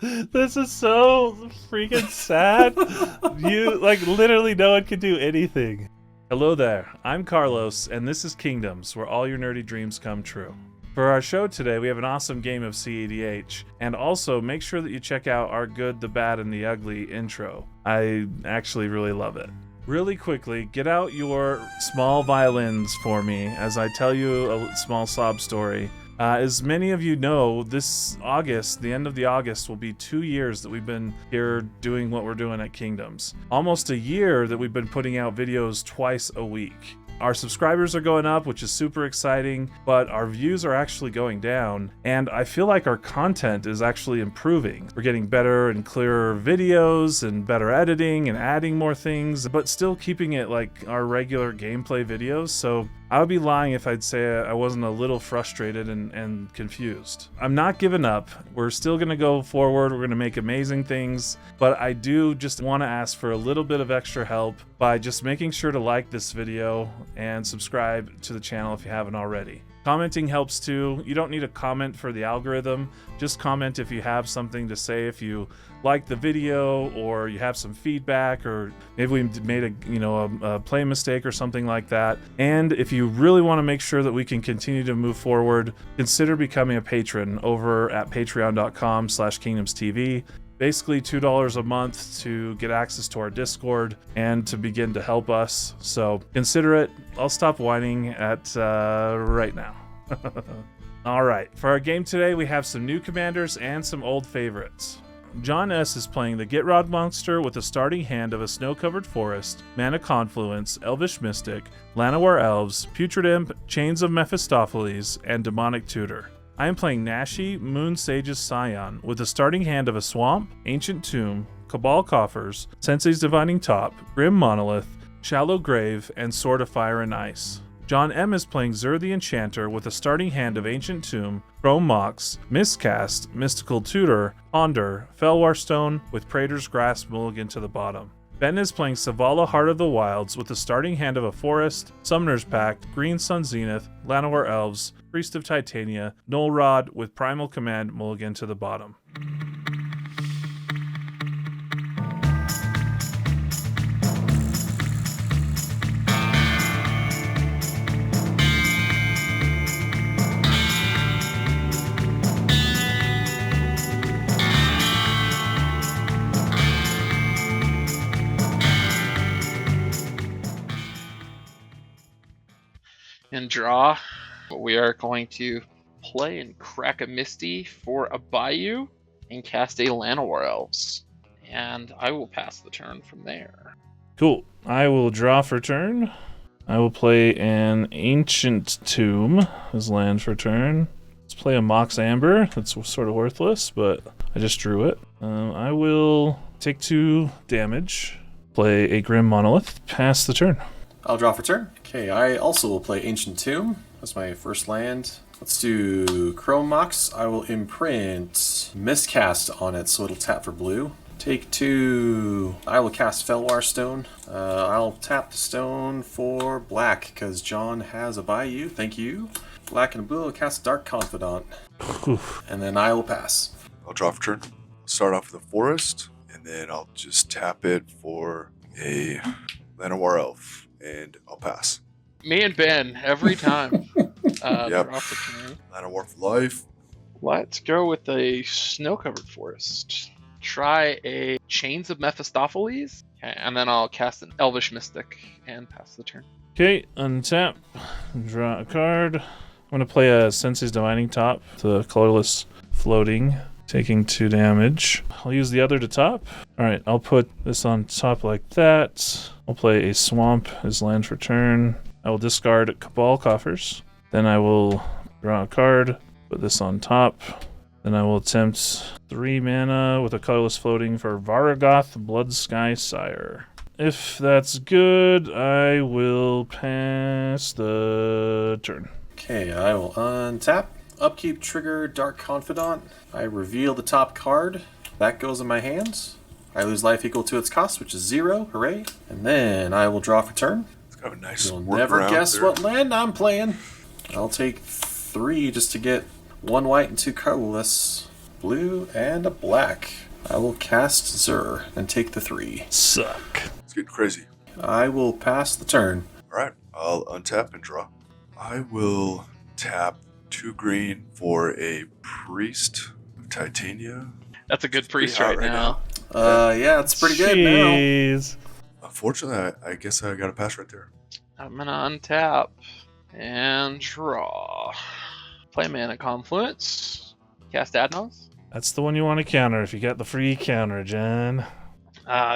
This is so freaking sad. You, like, literally no one can do anything. Hello there, I'm Carlos, and this is Kingdoms, where all your nerdy dreams come true. For our show today, we have an awesome game of cEDH, and also make sure that you check out our Good, the Bad, and the Ugly intro. I actually really love it. Really quickly, get out your small violins for me as I tell you a small sob story. As many of you know, this August, the end of the August, will be 2 years that we've been here doing what we're doing at Kingdoms. Almost a year that we've been putting out videos twice a week. Our subscribers are going up, which is super exciting, but our views are actually going down, and I feel like our content is actually improving. We're getting better and clearer videos and better editing and adding more things, but still keeping it like our regular gameplay videos, so I would be lying if I'd say I wasn't a little frustrated and confused. I'm not giving up. We're still going to go forward. We're going to make amazing things, but I do just want to ask for a little bit of extra help by just making sure to like this video and subscribe to the channel if you haven't already. Commenting helps too. You don't need a comment for the algorithm. Just comment if you have something to say, if you like the video or you have some feedback, or maybe we made a play mistake or something like that. And if you really want to make sure that we can continue to move forward, consider becoming a patron over at patreon.com/KingdomsTV. Basically $2 a month to get access to our Discord and to begin to help us. So consider it. I'll stop whining at right now. All right, for our game today, we have some new commanders and some old favorites. John S. is playing the Gitrog Monster with a starting hand of a Snow-Covered Forest, Mana Confluence, Elvish Mystic, Llanowar Elves, Putrid Imp, Chains of Mephistopheles, and Demonic Tutor. I am playing Nashi, Moon Sage's Scion, with a starting hand of a Swamp, Ancient Tomb, Cabal Coffers, Sensei's Divining Top, Grim Monolith, Shallow Grave, and Sword of Fire and Ice. John M. is playing Zur the Enchanter with a starting hand of Ancient Tomb, Chrome Mox, Miscast, Mystical Tutor, Ponder, Felwar Stone, with Praetor's Grasp mulligan to the bottom. Ben is playing Selvala Heart of the Wilds with a starting hand of a Forest, Summoner's Pact, Green Sun Zenith, Llanowar Elves, Priest of Titania, Null Rod, with Primal Command mulligan to the bottom. And draw. We are going to play and crack a Misty for a Bayou and cast a Llanowar Elves. And I will pass the turn from there. Cool. I will draw for turn. I will play an Ancient Tomb as land for turn. Let's play a Mox Amber. That's sort of worthless, but I just drew it. I will take 2 damage. Play a Grim Monolith. Pass the turn. I'll draw for turn. Okay, I also will play Ancient Tomb. That's my first land. Let's do Chrome Mox. I will imprint Miscast on it so it'll tap for blue. Take 2. I will cast Felwar Stone. I'll tap the stone for black because John has a Bayou. Thank you. Black and blue, I'll cast Dark Confidant. And then I will pass. I'll draw for turn. Start off with a Forest, and then I'll just tap it for a Llanowar Elf. And I'll pass. Me and Ben, every time. Yep. Draw for turn. Llanowar for life. Let's go with a Snow-Covered Forest. Try a Chains of Mephistopheles. Okay, and then I'll cast an Elvish Mystic and pass the turn. Okay, untap. Draw a card. I'm going to play a Sensei's Divining Top, the colorless floating, taking 2 damage. I'll use the other to top. Alright, I'll put this on top like that. I'll play a Swamp as land for turn. I will discard Cabal Coffers. Then I will draw a card, put this on top. Then I will attempt 3 mana with a colorless floating for Varagoth Bloodsky Sire. If that's good, I will pass the turn. Okay, I will untap. Upkeep trigger Dark Confidant. I reveal the top card. That goes in my hands. I lose life equal to its cost, which is 0. Hooray. And then I will draw for turn. It's got a nice You'll never guess there. what land I'm playing. I'll take 3 just to get 1 white and 2 colorless. blue, and a black. I will cast Zur and take the 3. Suck. It's getting crazy. I will pass the turn. Alright, I'll untap and draw. I will tap 2 green for a Priest of Titania. That's a good priest pretty hot right now. Yeah, it's pretty good now. Jeez. Unfortunately, I guess I got a pass right there. I'm gonna untap and draw. Play Mana Confluence. Cast Adnos. That's the one you want to counter if you got the free counter, John.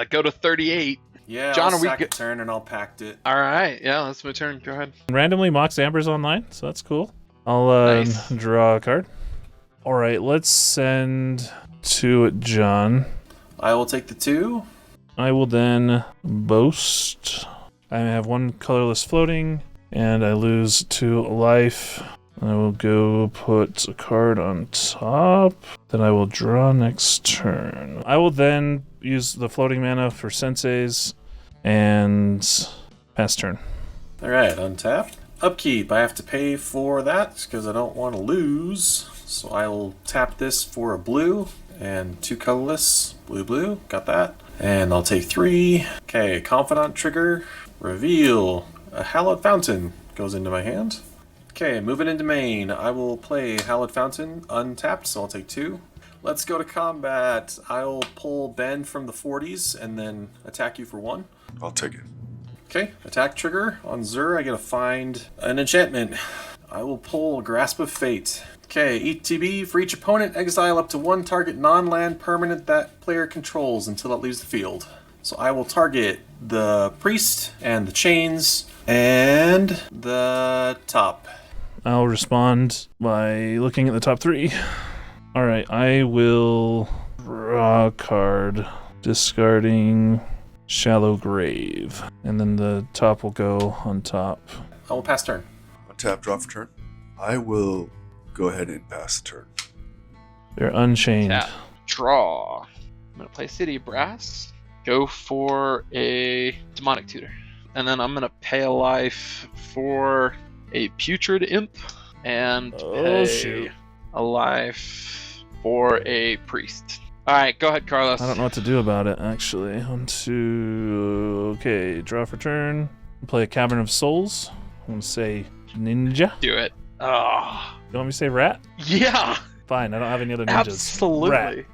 Go to 38. Yeah, John, I'll are we sack a good? turn and I'll pact it. All right, yeah, that's my turn. Go ahead. Randomly, Mox Amber's online, so that's cool. I'll Nice. draw a card. All right, let's send to John. I will take the 2. I will then boast. I have 1 colorless floating, and I lose 2 life. I will go put a card on top that I will draw next turn. I will then use the floating mana for senseis and pass turn. Alright, untap. Upkeep, I have to pay for that because I don't want to lose. So I will tap this for a blue and 2 colorless. Blue, blue, got that. And I'll take 3. Okay, Confidant trigger. Reveal. A Hallowed Fountain goes into my hand. Okay, moving into main. I will play Hallowed Fountain untapped, so I'll take 2. Let's go to combat. I'll pull Ben from the 40s and then attack you for 1. I'll take it. Okay, attack trigger. On Zur, I get to find an enchantment. I will pull Grasp of Fate. Okay, ETB, for each opponent, exile up to 1 target non-land permanent that player controls until it leaves the field. So I will target the Priest and the Chains and the top. I'll respond by looking at the top 3. All right, I will draw a card, discarding Shallow Grave, and then the top will go on top. I will pass turn. Untap, draw for turn. I will go ahead and pass the turn. They're unchained. Tap. Draw. I'm gonna play City Brass. Go for a Demonic Tutor. And then I'm gonna pay a life for a Putrid Imp and pay a life for a Priest. Alright, go ahead, Carlos. I don't know what to do about it, actually. Okay, draw for turn. Play a Cavern of Souls. I'm going to say Ninja. Do it. Oh. You want me to say Rat? Yeah! Fine, I don't have any other ninjas. Absolutely. Rat. I'm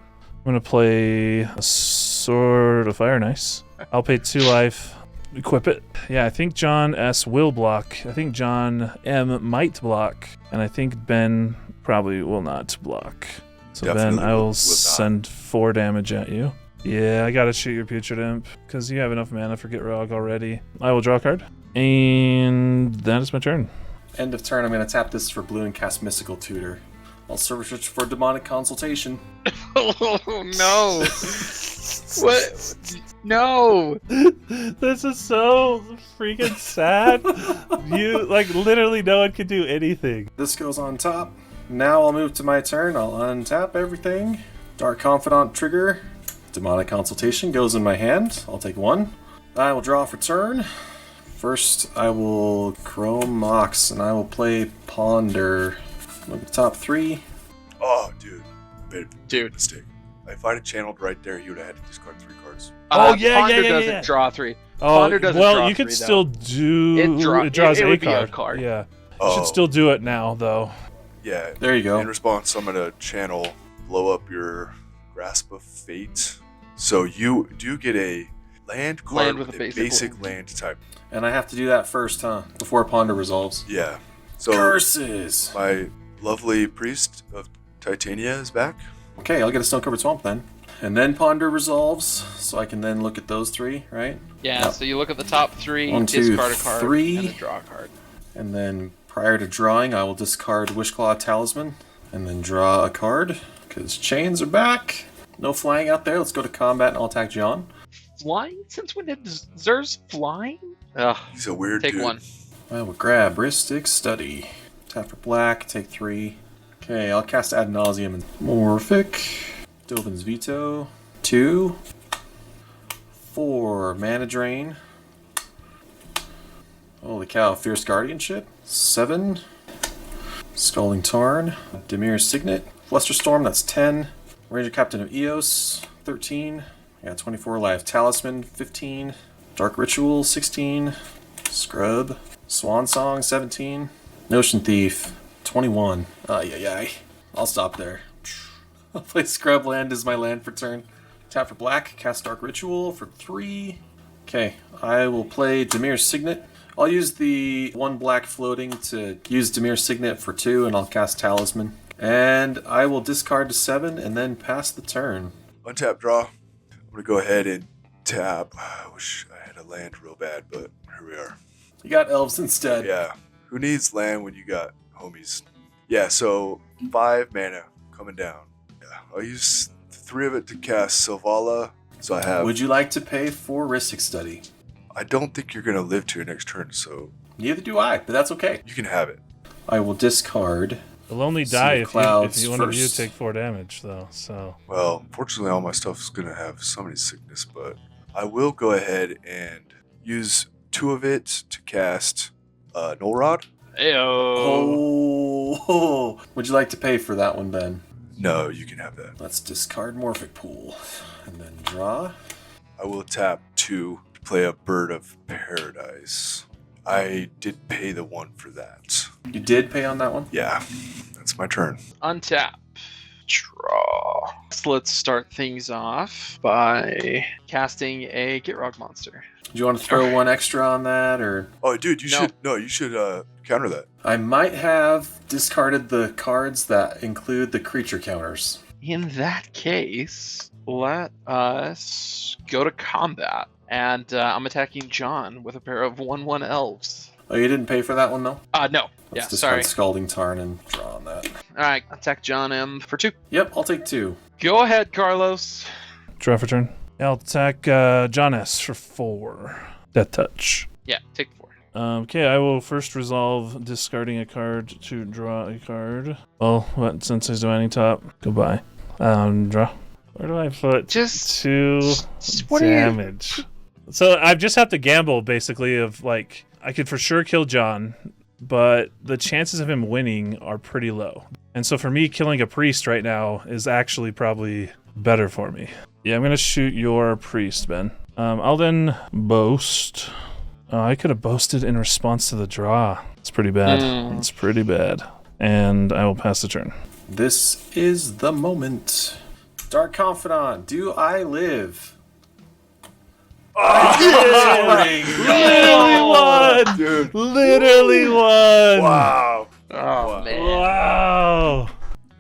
going to play a Sword of Fire. Nice. I'll pay 2 life. Equip it. Yeah, I think John S. will block. I think John M. might block. And I think Ben probably will not block. So Definitely Ben, I will will not. send 4 damage at you. Yeah, I gotta shoot your Putrid Imp, because you have enough mana for Gitrog already. I will draw a card. And that is my turn. End of turn, I'm going to tap this for blue and cast Mystical Tutor. I'll search for Demonic Consultation. Oh, no. What? No. This is so freaking sad. You, literally no one can do anything. This goes on top. Now I'll move to my turn. I'll untap everything. Dark Confidant trigger. Demonic Consultation goes in my hand. I'll take 1. I will draw for turn. First, I will Chrome Mox, and I will play Ponder. Look at the top 3. Oh, dude. Made a Dude. mistake. If I'd have channeled right there, he would have had to discard 3 cards. Ponder doesn't draw 3. Ponder doesn't well, draw you could 3, still though. do. It draws it a would be card. a card. Yeah, you Oh, should still do it now, though. yeah. There you go. In response, I'm going to channel Blow Up your Grasp of Fate. So you do get a land card Land with a basic land type. And I have to do that first, huh? Before Ponder resolves. Yeah. So Curses! my lovely Priest of Titania is back. Okay, I'll get a Snow-Covered Swamp then. And then Ponder resolves, so I can then look at those 3, right? Yeah, Yep. so you look at the top 3, 1, 2, discard a card, 3. and then draw a card. And then prior to drawing, I will discard Wishclaw Talisman. And then draw a card, because chains are back. No flying out there. Let's go to combat and I'll attack John. Flying? Since when did Zer's flying? Ugh, He's a weird take dude. 1. I will grab Ristic Study. Tap for black, take 3. Okay, I'll cast Ad Nauseam and Morphic. Dovin's Veto. 2. 4. Mana Drain. Holy cow, Fierce Guardianship. 7. Scalding Tarn. Demir's Signet. Flusterstorm, that's 10. Ranger Captain of Eos, 13. I got 24 life. Talisman, 15. Dark Ritual, 16. Scrub. Swan Song, 17. Notion Thief, 21. Ay. I'll stop there. I'll play Scrub Land as my land for turn. Tap for black, cast Dark Ritual for 3. Okay, I will play Demir's Signet. I'll use the 1 black floating to use Demir's Signet for 2, and I'll cast Talisman. And I will discard to 7 and then pass the turn. Untap, draw. I'm going to go ahead and tap. I wish I had a land real bad, but here we are. You got elves instead. Yeah. Who needs land when you got homies? Yeah, so 5 mana coming down. Yeah, I'll use 3 of it to cast Selvala. So I have... Would you like to pay for Ristic Study? I don't think you're going to live to your next turn, so... Neither do I, but that's okay. You can have it. I will discard... It'll only die if one of you first. take 4 damage, though. So. Well, fortunately, all my stuff's going to have somebody's sickness, but I will go ahead and use 2 of it to cast Null Rod. Ayo. Oh, would you like to pay for that one, Ben? No, you can have that. Let's discard Morphic Pool. And then draw. I will tap 2 to play a Bird of Paradise. I did pay the 1 for that. You did pay on that one? Yeah, that's my turn. Untap. Draw. So let's start things off by casting a Gitrog Monster. Do you want to throw 1 extra on that, or? Oh, dude, you should counter that. I might have discarded the cards that include the creature counters. In that case, let us go to combat. And I'm attacking John with a pair of 1/1 elves. Oh, you didn't pay for that one, though? No. Let's discard Sorry. Scalding Tarn and draw on that. Alright, attack John M for 2. Yep, I'll take 2. Go ahead, Carlos. Draw for turn. I'll attack John S for 4. Death Touch. Yeah, take 4. Okay, I will first resolve discarding a card to draw a card. Well, what since he's doing top? Goodbye. Draw. Where do I put Just 2 what are you- damage? So I just have to gamble, basically, of like, I could for sure kill John, but the chances of him winning are pretty low. And so for me, killing a priest right now is actually probably better for me. Yeah, I'm going to shoot your priest, Ben. I'll then boast. I could have boasted in response to the draw. It's pretty bad. It's pretty bad. And I will pass the turn. This is the moment. Dark Confidant, do I live? Literally won! Dude. Literally won! Wow. Oh, man. Wow!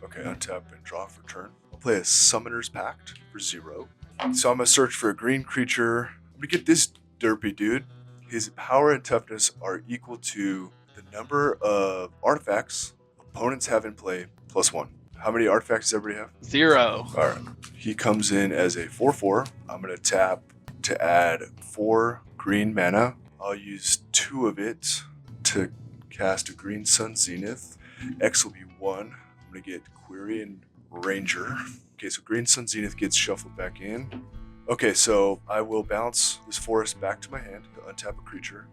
Okay, untap and draw for turn. I'll play a Summoner's Pact for 0. So I'm going to search for a green creature. I'm going to get this derpy dude. His power and toughness are equal to the number of artifacts opponents have in play plus 1. How many artifacts does everybody have? 0. All right. He comes in as a 4/4. I'm going to tap to add 4 green mana. I'll use 2 of it to cast a Green Sun Zenith. X will be 1. I'm going to get Query and Ranger. Okay, so Green Sun Zenith gets shuffled back in. Okay, so I will bounce this forest back to my hand to untap a creature.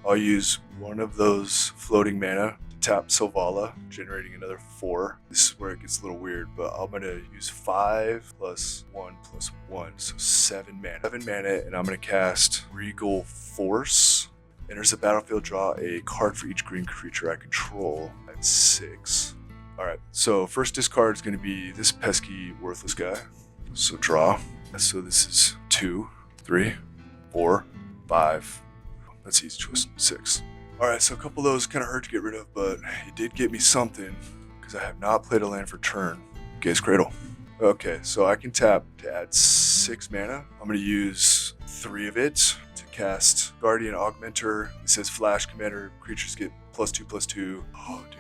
I'll use 1 of those floating mana to tap Selvala, generating another 4. This is where it gets a little weird, but I'm going to use 5 plus 1 plus 1, so 7 mana. 7 mana, and I'm going to cast Regal Force. Enters the battlefield, draw a card for each green creature I control. That's 6. Alright, so first discard is going to be this pesky, worthless guy. So draw. So this is 2, 3, 4, 5. That's easy choice. 6. Alright, so a couple of those kind of hurt to get rid of, but it did get me something because I have not played a land for turn. Gaze Cradle. Okay, so I can tap to add 6 mana. I'm going to use 3 of it to cast Guardian Augmenter. It says Flash Commander. Creatures get +2/+2. Oh, dude.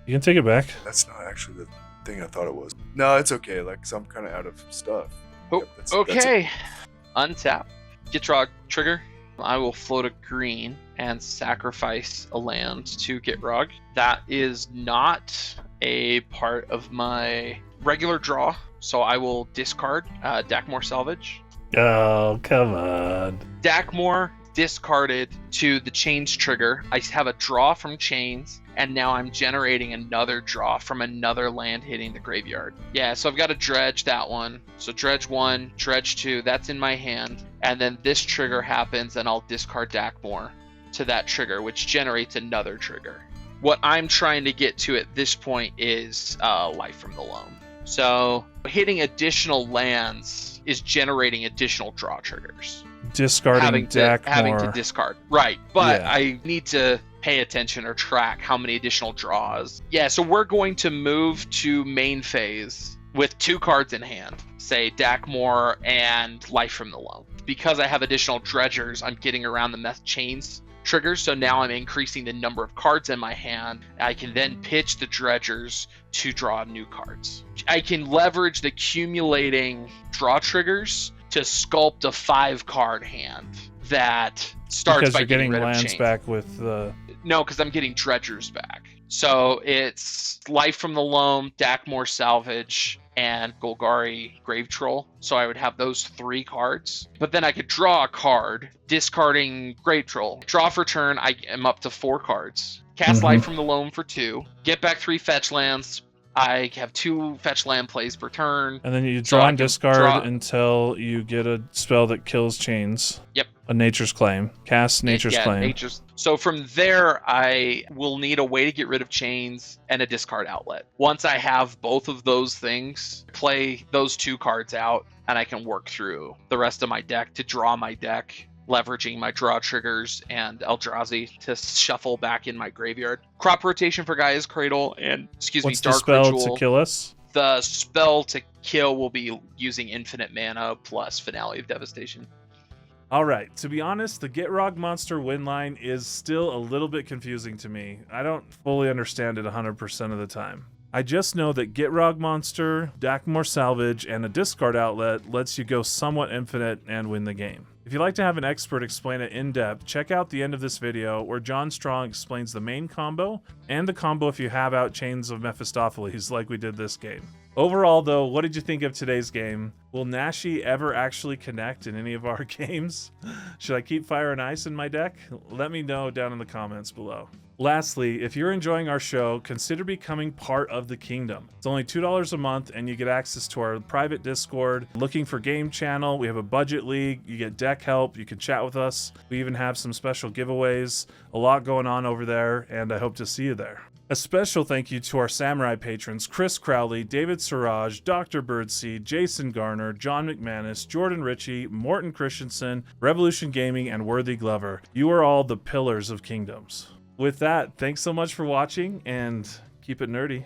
You can take it back. That's not actually the thing I thought it was. No, it's okay, like, 'cause I'm kind of out of stuff. Oh, Yep, that's okay. Untap. Gitrog trigger. I will float a green and sacrifice a land to Gitrog. That is not a part of my regular draw, so I will discard Dackmore Salvage. Oh, come on. Dackmore discarded to the Chains trigger. I have a draw from Chains, and now I'm generating another draw from another land hitting the graveyard. Yeah, so I've got to dredge that one. So dredge 1, dredge 2, that's in my hand. And then this trigger happens, and I'll discard Dackmore to that trigger, which generates another trigger. What I'm trying to get to at this point is Life from the Loam. So hitting additional lands is generating additional draw triggers. Discarding having Dackmore. to discard. Right, but Yeah. I need to pay attention or track how many additional draws. Yeah, so we're going to move to main phase with 2 cards in hand, say Dackmore and Life from the Loam. Because I have additional dredgers, I'm getting around the meth chains triggers, so now I'm increasing the number of cards in my hand. I can then pitch the dredgers to draw new cards. I can leverage the accumulating draw triggers to sculpt a 5-card hand that starts because by you're getting rid of lands chains. back with the. No, because I'm getting dredgers back. So it's Life from the Loam, Dackmore Salvage, and Golgari Grave Troll. So I would have those 3 cards. But then I could draw a card, discarding Grave Troll. Draw for turn, I am up to 4 cards. Cast Life from the Loam for 2. Get back 3 fetch lands. I have 2 fetch land plays per turn. And then you So draw I and can discard draw- until you get a spell that kills chains. Yep. A Nature's Claim. Cast Nature's Claim. So from there, I will need a way to get rid of chains and a discard outlet. Once I have both of those things, play those 2 cards out, and I can work through the rest of my deck to draw my deck, leveraging my draw triggers and Eldrazi to shuffle back in my graveyard. Crop rotation for Gaia's Cradle and, What's the Dark spell Ritual. to kill us? The spell to kill will be using infinite mana plus Finale of Devastation. All right, to be honest, the Gitrog Monster win line is still a little bit confusing to me. I don't fully understand it 100% of the time. I just know that Gitrog Monster, Dackmore Salvage, and a discard outlet lets you go somewhat infinite and win the game. If you'd like to have an expert explain it in depth, check out the end of this video where John Strong explains the main combo and the combo if you have out Chains of Mephistopheles like we did this game. Overall though, what did you think of today's game? Will Nashi ever actually connect in any of our games? Should I keep Fire and Ice in my deck? Let me know down in the comments below. Lastly, if you're enjoying our show, consider becoming part of the Kingdom. It's only $2 a month and you get access to our private Discord, Looking for Game channel, we have a budget league, you get deck help, you can chat with us, we even have some special giveaways, a lot going on over there, and I hope to see you there. A special thank you to our Samurai patrons, Chris Crowley, David Siraj, Dr. Birdseed, Jason Garner, John McManus, Jordan Ritchie, Morton Christensen, Revolution Gaming, and Worthy Glover. You are all the pillars of Kingdoms. With that, thanks so much for watching, and keep it nerdy.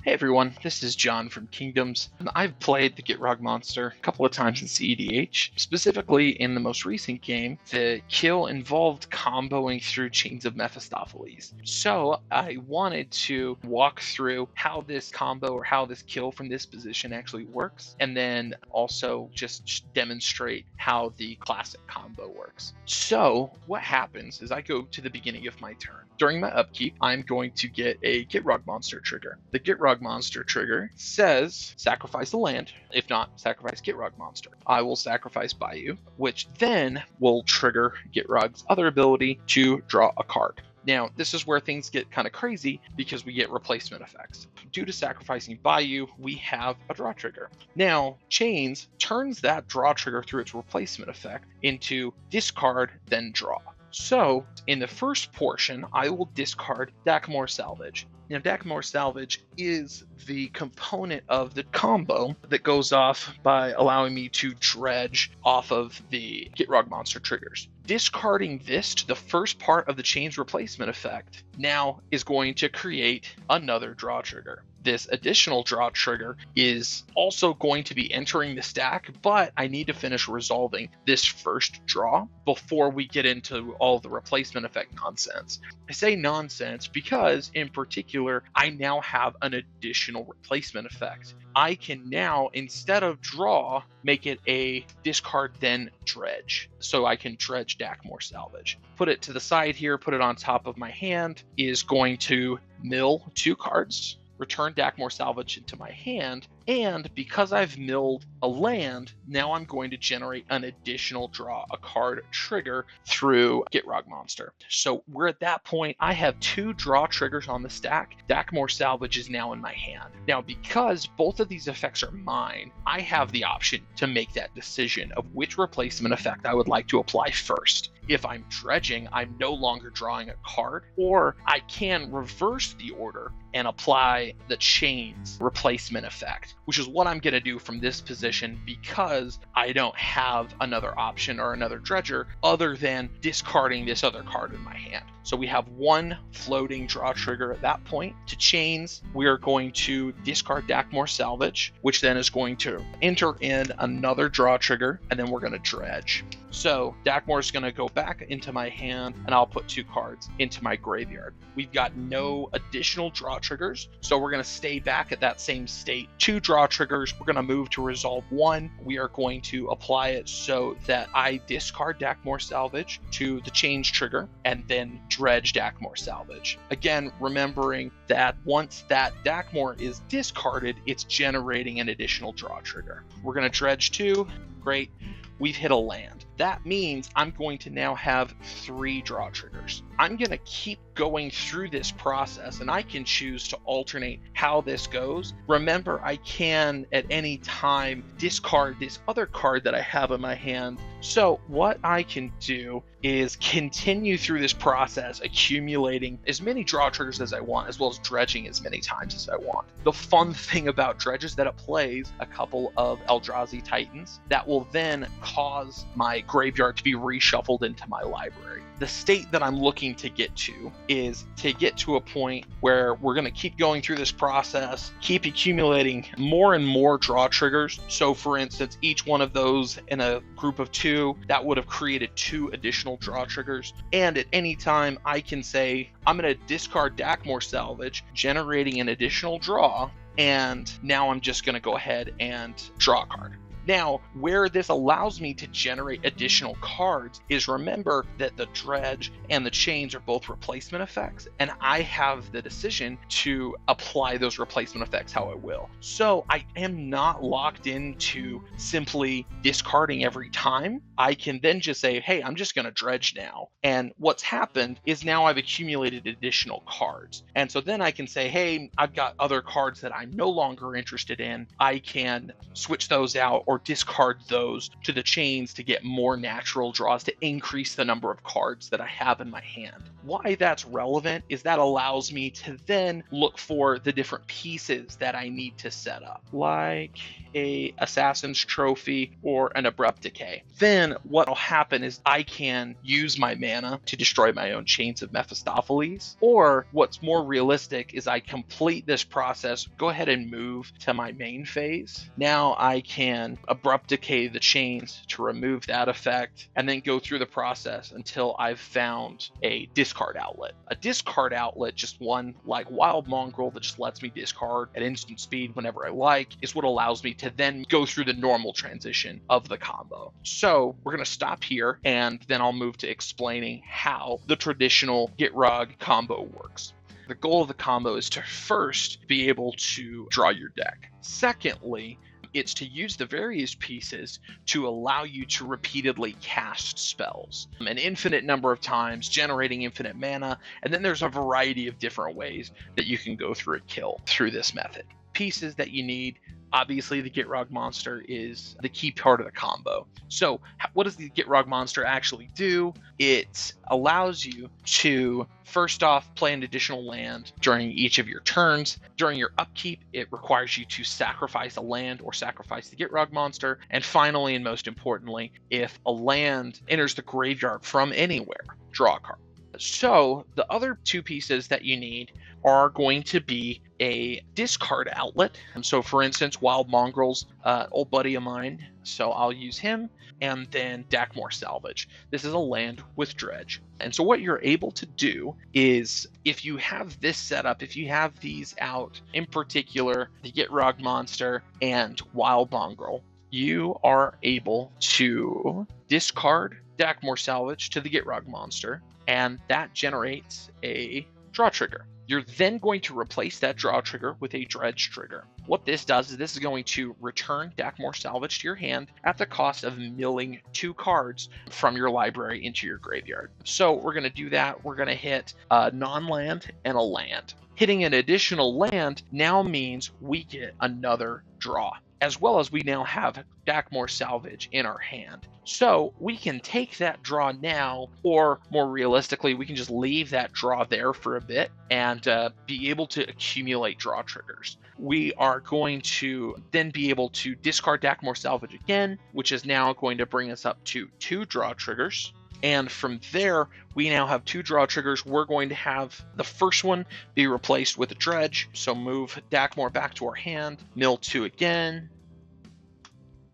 Hey everyone, this is John from Kingdoms, and I've played the Gitrog Monster a couple of times in cEDH. Specifically, in the most recent game, the kill involved comboing through Chains of Mephistopheles. So I wanted to walk through how this combo or how this kill from this position actually works, and then also just demonstrate how the classic combo works. So what happens is I go to the beginning of my turn. During my upkeep, I'm going to get a Gitrog Monster trigger. The Gitrog Monster trigger says sacrifice a land, if not sacrifice Gitrog Monster. I will sacrifice Bayou, which then will trigger Gitrog's other ability to draw a card. Now, this is where things get kind of crazy because we get replacement effects. Due to sacrificing Bayou, we have a draw trigger. Now, Chains turns that draw trigger through its replacement effect into discard, then draw. So, in the first portion, I will discard Dackmore Salvage. Now, Dackmore Salvage is the component of the combo that goes off by allowing me to dredge off of the Gitrog Monster triggers. Discarding this to the first part of the Chains replacement effect now is going to create another draw trigger. This additional draw trigger is also going to be entering the stack, but I need to finish resolving this first draw before we get into all the replacement effect nonsense. I say nonsense because, in particular, I now have an additional replacement effect. I can now, instead of draw, make it a discard then dredge. So I can dredge Dackmore Salvage. Put it to the side here, put it on top of my hand, is going to mill 2 cards, return Dackmore Salvage into my hand, And because I've milled a land, now I'm going to generate an additional draw a card trigger through Gitrog Monster. So we're at that point. I have 2 draw triggers on the stack. Dakmor Salvage is now in my hand. Now, because both of these effects are mine, I have the option to make that decision of which replacement effect I would like to apply first. If I'm dredging, I'm no longer drawing a card, or I can reverse the order and apply the chains replacement effect, which is what I'm going to do from this position because I don't have another option or another dredger other than discarding this other card in my hand. So we have 1 floating draw trigger at that point. To chains, we are going to discard Dakmor Salvage, which then is going to enter in another draw trigger, and then we're going to dredge. So Dakmor is going to go back into my hand, and I'll put 2 cards into my graveyard. We've got no additional draw triggers, so we're going to stay back at that same state. 2 draw triggers, we're going to move to resolve 1. We are going to apply it so that I discard Dakmor Salvage to the change trigger, and then dredge Dakmor Salvage. Again, remembering that once that Dakmor is discarded, it's generating an additional draw trigger. We're going to dredge 2. Great. We've hit a land. That means I'm going to now have 3 draw triggers. I'm going to keep going through this process, and I can choose to alternate how this goes. Remember, I can at any time discard this other card that I have in my hand. So what I can do is continue through this process, accumulating as many draw triggers as I want, as well as dredging as many times as I want. The fun thing about dredge is that it plays a couple of Eldrazi Titans that will then cause my graveyard to be reshuffled into my library. The state that I'm looking to get to is to get to a point where we're going to keep going through this process, keep accumulating more and more draw triggers. So for instance, each one of those in a group of 2, that would have created 2 additional draw triggers. And at any time I can say, I'm going to discard Dakmor Salvage, generating an additional draw. And now I'm just going to go ahead and draw a card. Now, where this allows me to generate additional cards is, remember that the dredge and the chains are both replacement effects, and I have the decision to apply those replacement effects how I will. So I am not locked into simply discarding every time. I can then just say, hey, I'm just going to dredge now. And what's happened is now I've accumulated additional cards. And so then I can say, hey, I've got other cards that I'm no longer interested in. I can switch those out or discard those to the chains to get more natural draws to increase the number of cards that I have in my hand. Why that's relevant is that allows me to then look for the different pieces that I need to set up, like a Assassin's Trophy or an Abrupt Decay. Then what will happen is I can use my mana to destroy my own Chains of Mephistopheles, or what's more realistic is I complete this process, go ahead and move to my main phase. Now I can Abrupt Decay the chains to remove that effect, and then go through the process until I've found a discard outlet. A discard outlet, just one like Wild Mongrel that just lets me discard at instant speed whenever I like, is what allows me to then go through the normal transition of the combo. So we're going to stop here, and then I'll move to explaining how the traditional Gitrog combo works. The goal of the combo is to first be able to draw your deck. Secondly, it's to use the various pieces to allow you to repeatedly cast spells, an infinite number of times, generating infinite mana, and then there's a variety of different ways that you can go through a kill through this method. Pieces that you need. Obviously, the Gitrog Monster is the key part of the combo. So what does the Gitrog Monster actually do? It allows you to, first off, play an additional land during each of your turns. During your upkeep, it requires you to sacrifice a land or sacrifice the Gitrog Monster. And finally, and most importantly, if a land enters the graveyard from anywhere, draw a card. So the other 2 pieces that you need are going to be a discard outlet. And so for instance, Wild Mongrel's old buddy of mine, so I'll use him, and then Dakmor Salvage. This is a land with dredge. And so what you're able to do is, if you have this set up, if you have these out, in particular, the Gitrog Monster and Wild Mongrel, you are able to discard Dakmor Salvage to the Gitrog Monster, and that generates a draw trigger. You're then going to replace that draw trigger with a dredge trigger. What this does is this is going to return Dackmore Salvage to your hand at the cost of milling 2 cards from your library into your graveyard. So we're going to do that. We're going to hit a non-land and a land. Hitting an additional land now means we get another draw, as well as we now have Dackmore Salvage in our hand. So we can take that draw now, or more realistically, we can just leave that draw there for a bit and be able to accumulate draw triggers. We are going to then be able to discard Dackmore Salvage again, which is now going to bring us up to 2 draw triggers. And from there, we now have 2 draw triggers. We're going to have the first one be replaced with a dredge. So move Dackmore back to our hand, mill 2 again.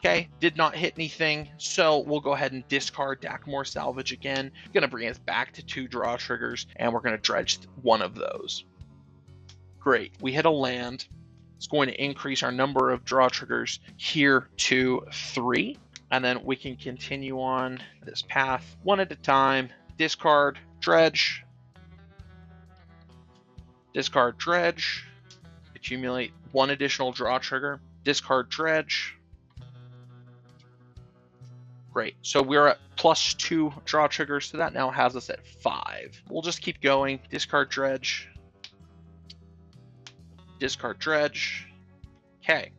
Okay, did not hit anything, so we'll go ahead and discard Dackmore Salvage again. Going to bring us back to 2 draw triggers, and we're going to dredge one of those. Great, we hit a land. It's going to increase our number of draw triggers here to 3, and then we can continue on this path one at a time. Discard, dredge, discard, dredge, accumulate 1 additional draw trigger, discard, dredge. Great, so we're at +2 draw triggers, so that now has us at 5. We'll just keep going. Discard dredge. Discard dredge. Okay,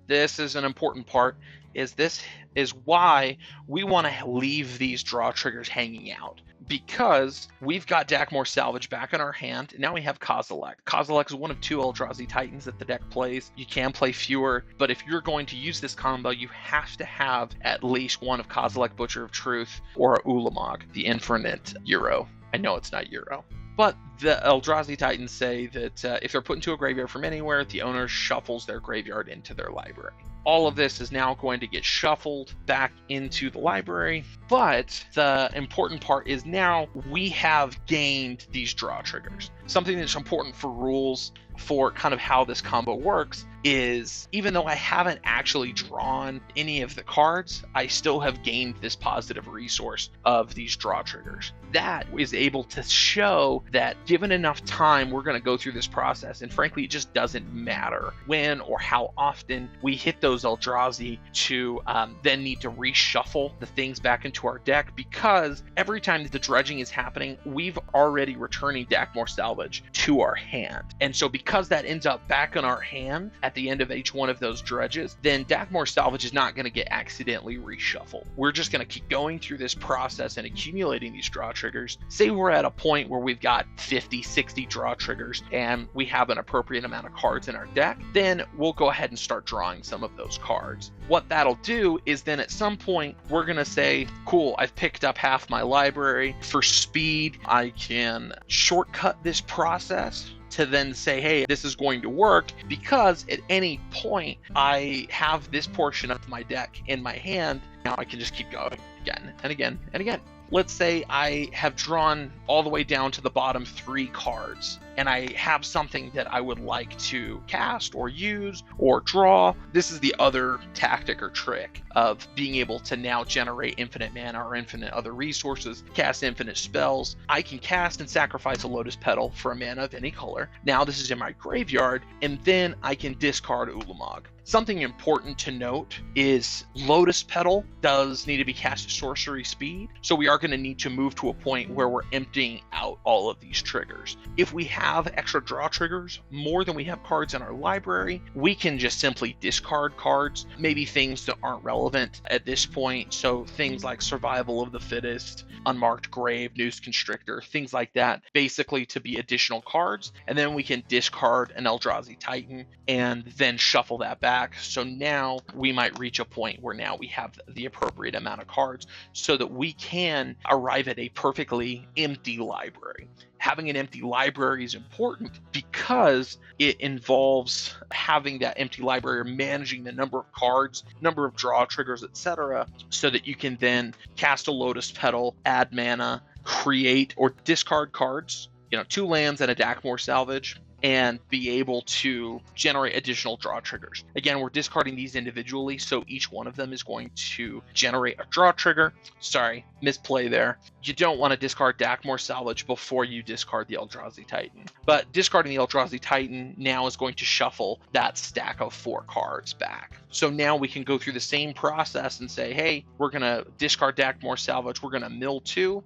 this is an important part. This is why we want to leave these draw triggers hanging out, because we've got Dackmore Salvage back in our hand, and now we have Kozilek. Kozilek is one of 2 Eldrazi Titans that the deck plays. You can play fewer, but if you're going to use this combo, you have to have at least one of Kozilek, Butcher of Truth, or Ulamog, the Infinite Euro. I know it's not Euro. But the Eldrazi Titans say that if they're put into a graveyard from anywhere, the owner shuffles their graveyard into their library. All of this is now going to get shuffled back into the library, but the important part is now we have gained these draw triggers. Something that's important for rules for kind of how this combo works is, even though I haven't actually drawn any of the cards, I still have gained this positive resource of these draw triggers. That is able to show that given enough time, we're going to go through this process, and frankly, it just doesn't matter when or how often we hit those Eldrazi to then need to reshuffle the things back into our deck, because every time that the dredging is happening, we've already returning Dackmore Salvage to our hand. And so because that ends up back in our hand at the end of each one of those dredges, then Dackmore Salvage is not going to get accidentally reshuffled. We're just going to keep going through this process and accumulating these draw triggers. Say we're at a point where we've got 50, 60 draw triggers and we have an appropriate amount of cards in our deck, then we'll go ahead and start drawing some of those cards. What that'll do is then at some point we're going to say, cool, I've picked up half my library. For speed, I can shortcut this process to then say, hey, this is going to work, because at any point I have this portion of my deck in my hand. Now I can just keep going again and again and again. Let's say I have drawn all the way down to the bottom 3 cards, and I have something that I would like to cast or use or draw. This is the other tactic or trick of being able to now generate infinite mana or infinite other resources, cast infinite spells. I can cast and sacrifice a Lotus Petal for a mana of any color. Now this is in my graveyard, and then I can discard Ulamog. Something important to note is Lotus Petal does need to be cast at sorcery speed, so we are going to need to move to a point where we're emptying out all of these triggers. If we have extra draw triggers, more than we have cards in our library, we can just simply discard cards, maybe things that aren't relevant at this point, so things like Survival of the Fittest, Unmarked Grave, Noose Constrictor, things like that, basically to be additional cards, and then we can discard an Eldrazi Titan and then shuffle that back. So now we might reach a point where now we have the appropriate amount of cards so that we can arrive at a perfectly empty library. Having an empty library is important because it involves having that empty library or managing the number of cards, number of draw triggers, etc., so that you can then cast a Lotus Petal, add mana, create or discard cards, 2 lands and a Dackmore Salvage, and be able to generate additional draw triggers. Again, we're discarding these individually, so each one of them is going to generate a draw trigger. Sorry, misplay there. You don't want to discard Dakmor Salvage before you discard the Eldrazi Titan. But discarding the Eldrazi Titan now is going to shuffle that stack of 4 cards back. So now we can go through the same process and say, hey, we're going to discard Dakmor Salvage. We're going to mill 2.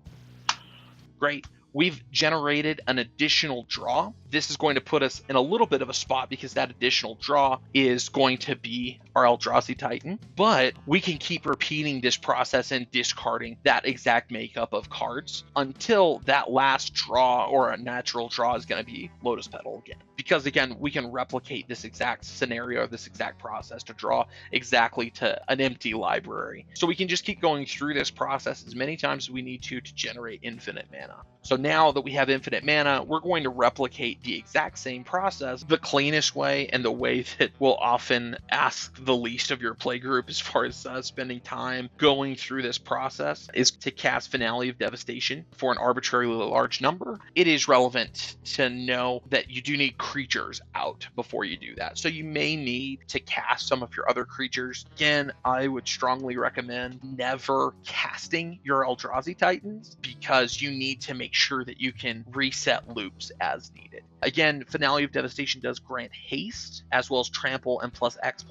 Great. We've generated an additional draw. This is going to put us in a little bit of a spot because that additional draw is going to be our Eldrazi Titan, but we can keep repeating this process and discarding that exact makeup of cards until that last draw or a natural draw is going to be Lotus Petal again. Because again, we can replicate this exact scenario, this exact process to draw exactly to an empty library. So we can just keep going through this process as many times as we need to generate infinite mana. So now that we have infinite mana, we're going to replicate the exact same process the cleanest way and the way that will often ask the least of your play group as far as spending time going through this process is to cast Finale of Devastation for an arbitrarily large number. It is relevant to know that you do need creatures out before you do that. So you may need to cast some of your other creatures. Again, I would strongly recommend never casting your Eldrazi Titans because you need to make sure that you can reset loops as needed. Again, Finale of Devastation does grant haste as well as trample and +X,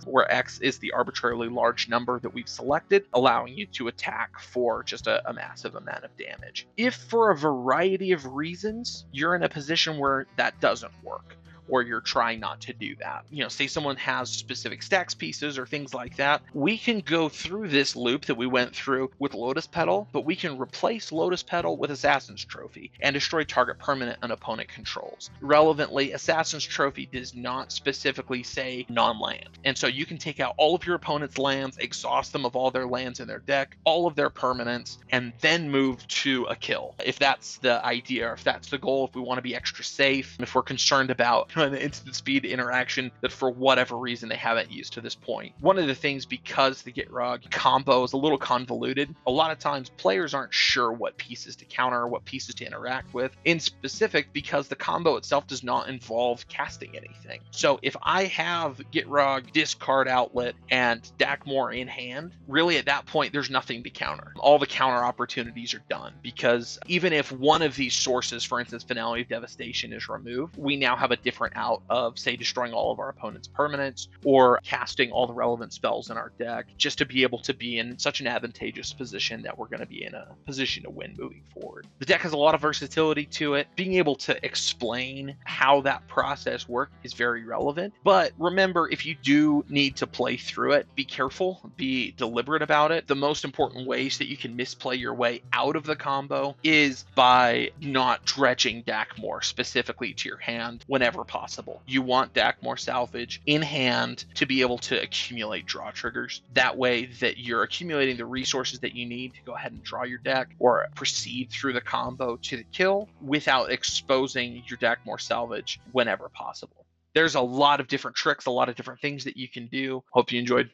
where X is the arbitrarily large number that we've selected, allowing you to attack for just a massive amount of damage. If for a variety of reasons you're in a position where that doesn't work, or you're trying not to do that. Say someone has specific stacks pieces or things like that. We can go through this loop that we went through with Lotus Petal, but we can replace Lotus Petal with Assassin's Trophy and destroy target permanent an opponent controls. Relevantly, Assassin's Trophy does not specifically say non-land. And so you can take out all of your opponent's lands, exhaust them of all their lands in their deck, all of their permanents, and then move to a kill. If that's the idea, or if that's the goal, if we want to be extra safe, if we're concerned about an instant speed interaction that for whatever reason they haven't used to this point. One of the things, because the Gitrog combo is a little convoluted, a lot of times players aren't sure what pieces to counter, what pieces to interact with, in specific because the combo itself does not involve casting anything. So if I have Gitrog, discard outlet, and Dakmor in hand, really at that point there's nothing to counter. All the counter opportunities are done because even if one of these sources, for instance Finale of Devastation, is removed, we now have a different out of, say, destroying all of our opponent's permanents or casting all the relevant spells in our deck, just to be able to be in such an advantageous position that we're going to be in a position to win moving forward. The deck has a lot of versatility to it. Being able to explain how that process works is very relevant. But remember, if you do need to play through it, be careful, be deliberate about it. The most important ways that you can misplay your way out of the combo is by not dredging Dakmor specifically to your hand whenever possible. You want Dakmor Salvage in hand to be able to accumulate draw triggers. That way that you're accumulating the resources that you need to go ahead and draw your deck or proceed through the combo to the kill without exposing your Dakmor Salvage whenever possible. There's a lot of different tricks, a lot of different things that you can do. Hope you enjoyed.